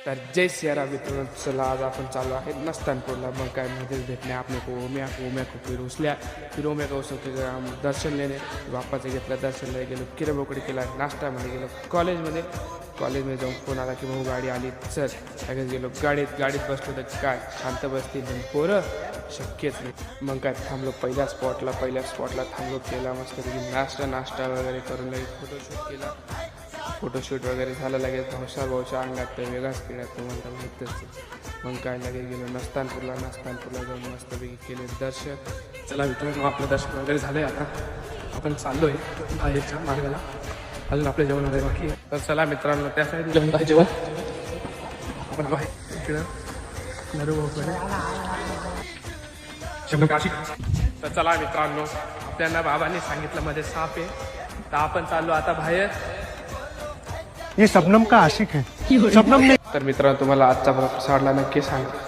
तर जय सियाराम मित्रांनो, चला आज आपण चालू आहे नस्तानपूरला. मग काय मध्येच भेटणे आपने को ओम्या को फिर उसल्या फिर ओम्या को उसके हम दर्शन लेणे बाप्पाचं घेतलं, दर्शनला गेलो, किरबोकडी केला, नाश्तामध्ये गेलो, कॉलेजमध्ये जाऊन फोन आला की भाऊ गाडी आली, चल लगेच गेलो. गाडीत बसलो तर काय शांत बसतील पण पोरं शक्यच नाही. मग काय थांबलो पहिल्या स्पॉटला थांबलो, केला मस्त नाश्ता वगैरे करून लगेच फोटोशूट वगैरे झालं. लगेच भाऊच्या अंगात तर वेगळाच केला तो म्हणता माहीतच. मग काय लगेच गेलो नस्तानपूरला जाऊन मस्तपैकी केले दर्शन. चला मित्रांनो, आपलं दर्शन वगैरे झालं आहे. आता आपण चाललो आहे बाहेरच्या मार्गाला, अजून आपल्या जेवण वगैरे बाकी आहे. तर चला मित्रांनो, त्या साईड जेवण आपण बाहेर इकडं तर चला मित्रांनो, आपल्याला बाबांनी सांगितलं मध्ये साप आहे, तर आपण चाललो आता बाहेर. ये शबनम का आशिक है. शबनम ने तर मित्रांनो, तुम्हाला आजचा ब्लॉग कसा वाटला नक्की सांगा.